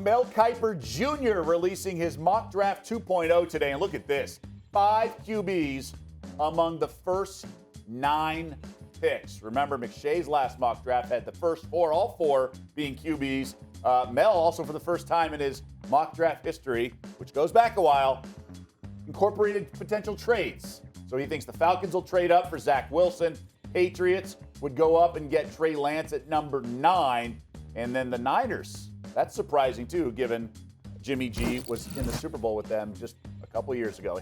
Mel Kiper Jr. releasing his mock draft 2.0 today. And look at this. 5 QBs among the first 9 picks. Remember, McShay's last mock draft had the first 4, all 4 being QBs. Mel also for the first time in his mock draft history, which goes back a while, incorporated potential trades. So he thinks the Falcons will trade up for Zach Wilson. Patriots would go up and get Trey Lance at number 9. And then the Niners. That's surprising, too, given Jimmy G was in the Super Bowl with them just a couple years ago.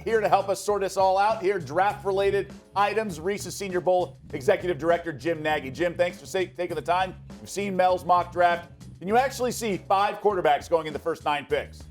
Here to help us sort this all out, here, draft-related items, Reese's Senior Bowl Executive Director Jim Nagy. Jim, thanks for taking the time. You've seen Mel's mock draft. Can you actually see 5 quarterbacks going in the first 9 picks?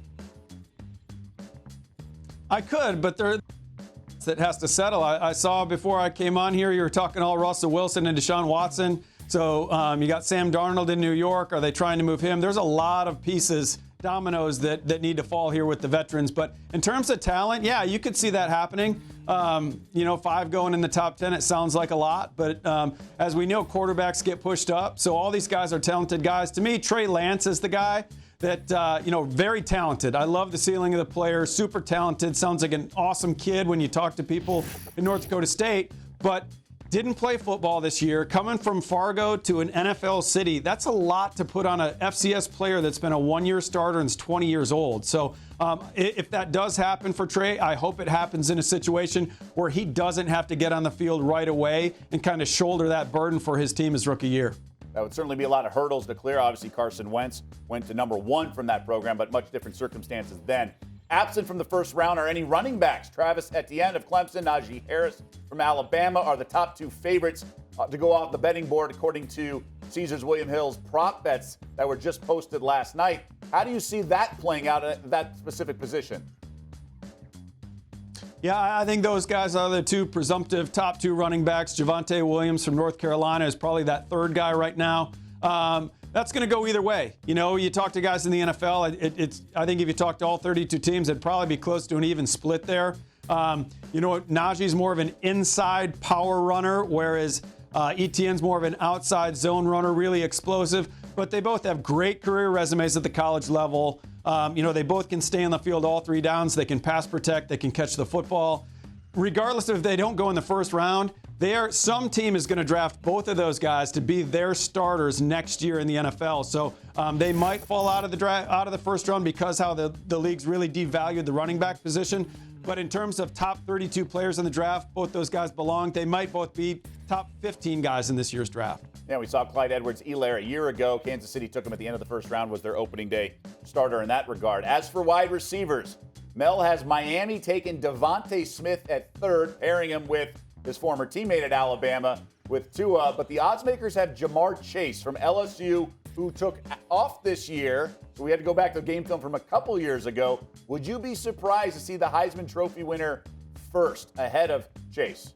I could, but that has to settle. I saw before I came on here, you were talking all Russell Wilson and Deshaun Watson. So you got Sam Darnold in New York. Are they trying to move him? There's a lot of pieces, dominoes that need to fall here with the veterans. But in terms of talent, yeah, you could see that happening. 5 going in the top 10, it sounds like a lot. But as we know, quarterbacks get pushed up. So all these guys are talented guys. To me, Trey Lance is the guy that, very talented. I love the ceiling of the player, super talented. Sounds like an awesome kid when you talk to people in North Dakota State. But didn't play football this year. Coming from Fargo to an NFL city, that's a lot to put on a FCS player that's been a 1-year starter and is 20 years old. So if that does happen for Trey, I hope it happens in a situation where he doesn't have to get on the field right away and kind of shoulder that burden for his team his rookie year. That would certainly be a lot of hurdles to clear. Obviously, Carson Wentz went to number 1 from that program, but much different circumstances then. Absent from the first round are any running backs. Travis Etienne of Clemson, Najee Harris from Alabama are the top 2 favorites to go off the betting board according to Caesars William Hill's prop bets that were just posted last night. How do you see that playing out at that specific position? Yeah, I think those guys are the 2 presumptive top 2 running backs. Javonte Williams from North Carolina is probably that 3rd guy right now. That's going to go either way. You talk to guys in the NFL, I think if you talk to all 32 teams, it'd probably be close to an even split there. Najee's more of an inside power runner, whereas Etienne's more of an outside zone runner, really explosive. But they both have great career resumes at the college level. They both can stay on the field all 3 downs. They can pass protect. They can catch the football. Regardless of if they don't go in the first round, some team is going to draft both of those guys to be their starters next year in the NFL. So they might fall out of the first round because how the league's really devalued the running back position. But in terms of top 32 players in the draft, both those guys belong. They might both be top 15 guys in this year's draft. Yeah, we saw Clyde Edwards-Helaire a year ago. Kansas City took him at the end of the first round, was their opening day starter in that regard. As for wide receivers, Mel has Miami taking Devontae Smith at 3rd, pairing him with his former teammate at Alabama with Tua. But the odds makers have Jamar Chase from LSU, who took off this year. So we had to go back to game film from a couple years ago. Would you be surprised to see the Heisman Trophy winner first ahead of Chase?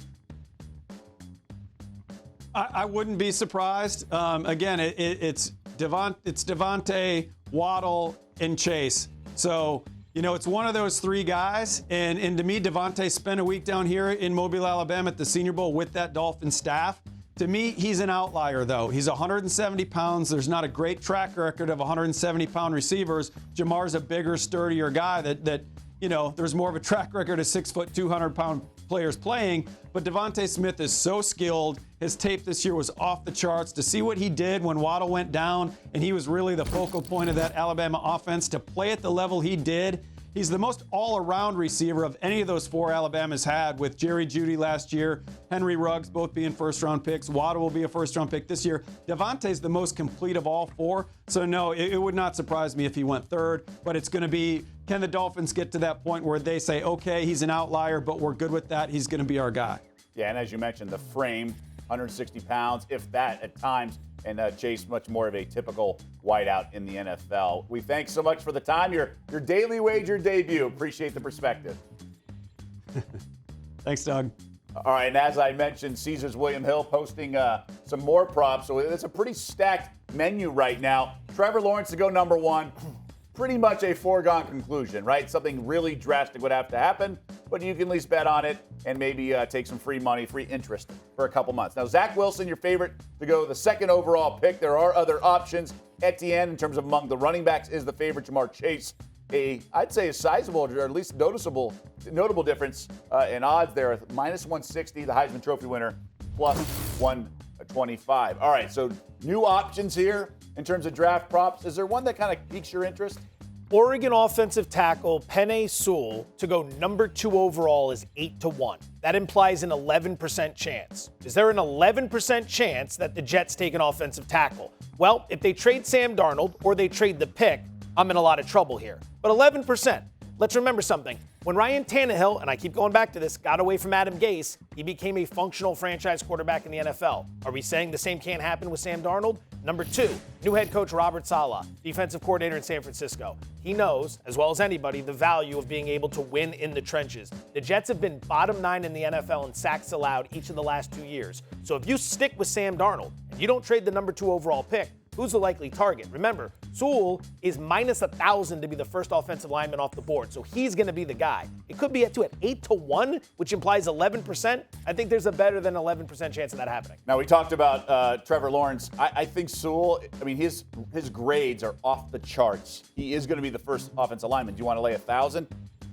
I wouldn't be surprised. Again, it's Devontae, Waddle, and Chase. So, it's one of those 3 guys. And to me, Devontae spent a week down here in Mobile, Alabama at the Senior Bowl with that Dolphin staff. To me, he's an outlier, though. He's 170 pounds. There's not a great track record of 170-pound receivers. Jamar's a bigger, sturdier guy that there's more of a track record of 6', 200-pound players playing. But Devontae Smith is so skilled. His tape this year was off the charts. To see what he did when Waddle went down, and he was really the focal point of that Alabama offense, to play at the level he did. He's the most all-around receiver of any of those 4 Alabama's had, with Jerry Jeudy last year, Henry Ruggs both being first-round picks. Waddle will be a first-round pick this year. Devontae's the most complete of all 4. So, no, it would not surprise me if he went 3rd. But it's going to be, can the Dolphins get to that point where they say, okay, he's an outlier, but we're good with that. He's going to be our guy. Yeah, and as you mentioned, the frame, 160 pounds, if that at times. And Chase, much more of a typical wideout in the NFL. We thank so much for the time. Your Daily Wager debut. Appreciate the perspective. Thanks, Doug. All right, and as I mentioned, Caesars William Hill posting some more props. So it's a pretty stacked menu right now. Trevor Lawrence to go number 1. Pretty much a foregone conclusion, right? Something really drastic would have to happen, but you can at least bet on it and maybe take some free money, free interest for a couple months. Now, Zach Wilson, your favorite to go the 2nd overall pick. There are other options. Etienne, in terms of among the running backs, is the favorite. Jamar Chase, I'd say a sizable, or at least notable difference in odds there. Minus 160, the Heisman Trophy winner, plus 125. All right, so new options here in terms of draft props. Is there one that kind of piques your interest? Oregon offensive tackle Penei Sewell to go number 2 overall is 8-1. That implies an 11% chance. Is there an 11% chance that the Jets take an offensive tackle? Well, if they trade Sam Darnold or they trade the pick, I'm in a lot of trouble here. But 11%. Let's remember something. When Ryan Tannehill, and I keep going back to this, got away from Adam Gase, he became a functional franchise quarterback in the NFL. Are we saying the same can't happen with Sam Darnold? Number 2, new head coach Robert Saleh, defensive coordinator in San Francisco. He knows, as well as anybody, the value of being able to win in the trenches. The Jets have been bottom 9 in the NFL in sacks allowed each of the last 2 years. So if you stick with Sam Darnold and you don't trade the number 2 overall pick, who's the likely target? Remember, Sewell is minus 1,000 to be the first offensive lineman off the board, so he's going to be the guy. It could be at 8-1, which implies 11%. I think there's a better than 11% chance of that happening. Now, we talked about Trevor Lawrence. I think Sewell, his grades are off the charts. He is going to be the first offensive lineman. Do you want to lay 1,000?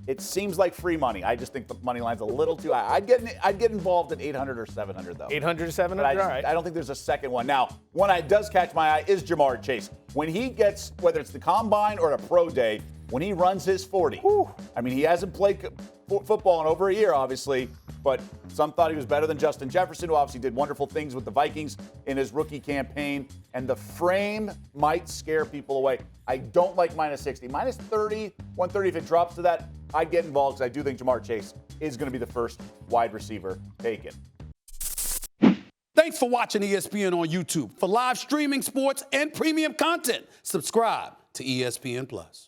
It seems like free money. I just think the money line's a little too high. I'd get involved at 800 or 700, though. 800 or 700? All right. I don't think there's a second one. Now, one that does catch my eye is Jamar Chase. When he gets, whether it's the combine or a pro day, when he runs his 40, he hasn't played football in over a year, obviously, but some thought he was better than Justin Jefferson, who obviously did wonderful things with the Vikings in his rookie campaign, and the frame might scare people away. I don't like minus 60. Minus 30, 130, if it drops to that, I'd get involved because I do think Jamar Chase is going to be the first wide receiver taken. Thanks for watching ESPN on YouTube. For live streaming, sports, and premium content, subscribe to ESPN+.